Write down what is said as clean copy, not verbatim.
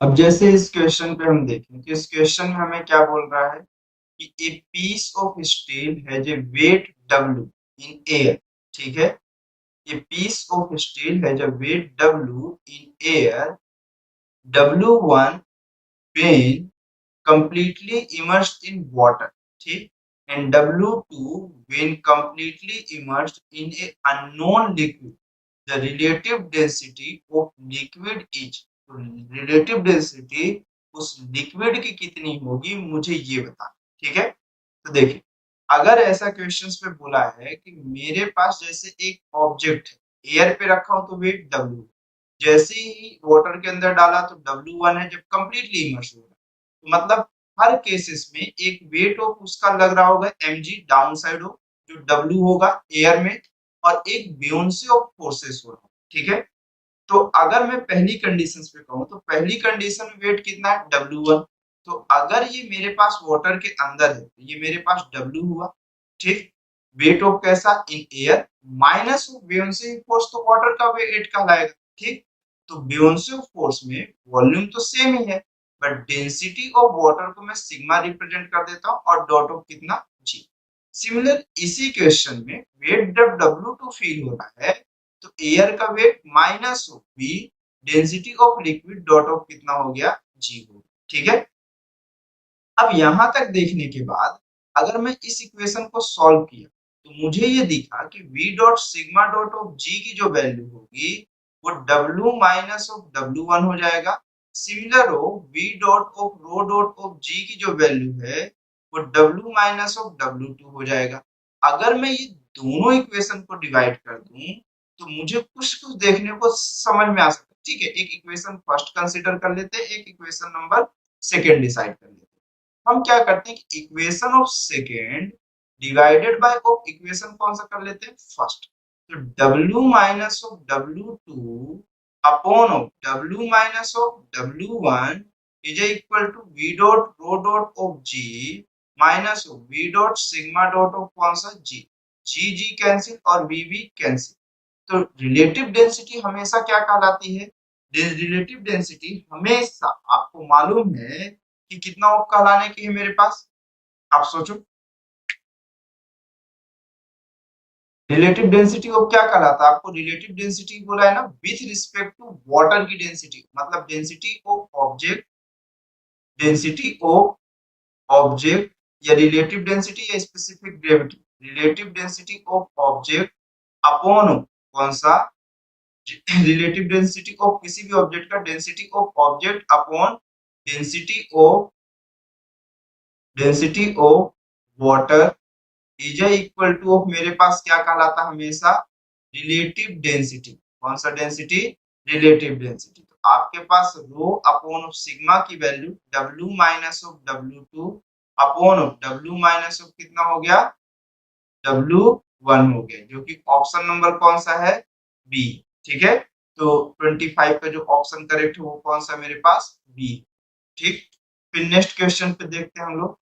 अब जैसे इस क्वेश्चन पे हम देखें कि इस क्वेश्चन में हमें क्या बोल रहा है कि a piece of steel has a weight W in air. ठीक है, a piece of steel has a weight W in air, W1 being completely immersed in water, ठीक, and W2 when completely immersed in a unknown liquid, the relative density of liquid is, तो relative density उस liquid की कितनी होगी मुझे ये बता। ठीक है, तो देखिए अगर ऐसा क्वेश्चंस पे बोला है कि मेरे पास जैसे एक ऑब्जेक्ट है एयर पे रखा हो तो वेट W, जैसे ही वाटर के अंदर डाला तो W1 है जब कंप्लीटली इमर्स होगा, तो मतलब हर केसेस में एक वेट ऑफ उसका लग रहा होगा mg डाउन साइड हो जो W होगा एयर में, और एक बियोंसे ऑफ फोर्सेस हो रहा है। ठीक है, तो अगर मैं पहली कंडीशन पे कहूँ तो पहली कंडीशन में वेट कितना है W1, तो अगर ये मेरे पास वाटर के अंदर है तो ये मेरे पास W हुआ। ठीक, वेट ऑफ कैसा in air minus of buoyancy force, तो वाटर का वेट कहलाएगा। ठीक, तो बियोंसे फोर्स में वॉल्यूम तो सेम ही है बट डेंसिटी ऑफ वाटर को मैं सिग्मा रिप्रेजेंट कर देता हूँ और डॉट ऑफ कितना जी। सिमिलर इसी क्वेश्चन में वेट जब W2 फील हो रहा है तो एयर का weight minus of B density of liquid dot of कितना हो गया जी हो। ठीक है, अब यहां तक देखने के बाद अगर मैं इस इक्वेशन को सॉल्व किया तो मुझे ये दिखा कि v dot sigma dot of g की जो वैल्यू होगी वो w माइनस ऑफ w1 हो जाएगा। सिमिलर हो v dot of rho dot of g की जो वैल्यू है वो w माइनस ऑफ w2 हो जाएगा। अगर मैं ये दोनों इक्वेशन को डिवाइड कर दूं तो मुझे कुछ कुछ देखने को समझ में आ सकता है। ठीक है, एक इक्वेशन फर्स्ट कंसीडर कर लेते हैं, एक इक्वेशन नंबर सेकेंड डिसाइड कर लेते हैं। हम क्या करते हैं कि equation of second divided by of equation कौन सा कर लेते हैं फर्स्ट, तो w minus of w2 upon of w minus of w1 is equal to v dot rho dot of g minus of v dot sigma dot of कौन सा g, g cancel और v cancel. तो relative density हमेशा क्या कहलाती है, relative density हमेशा आपको मालूम है कि कितना ऑफ कहलाने की है मेरे पास, आप सोचो रिलेटिव डेंसिटी ऑफ क्या कहलाता है, आपको रिलेटिव डेंसिटी बोला है ना विथ रिस्पेक्ट टू वाटर की डेंसिटी, मतलब density of object, density of object या रिलेटिव डेंसिटी या specific gravity, relative density of object upon कौन सा, रिलेटिव डेंसिटी ऑफ किसी भी ऑब्जेक्ट का density of object upon density of water is equal two of मेरे पास क्या कहलाता हमेशा रिलेटिव डेंसिटी, कौन सा डेंसिटी रिलेटिव डेंसिटी। तो आपके पास रो अपॉन ऑफ सिग्मा की value w minus of w2 upon of w minus of कितना हो गया w1 हो गया, जो कि ऑप्शन नंबर कौन सा है बी। ठीक है, तो 25 का जो ऑप्शन करेक्ट है वो कौन सा मेरे पास बी। ठीक, फिर नेक्स्ट क्वेश्चन पे देखते हैं हम लोग।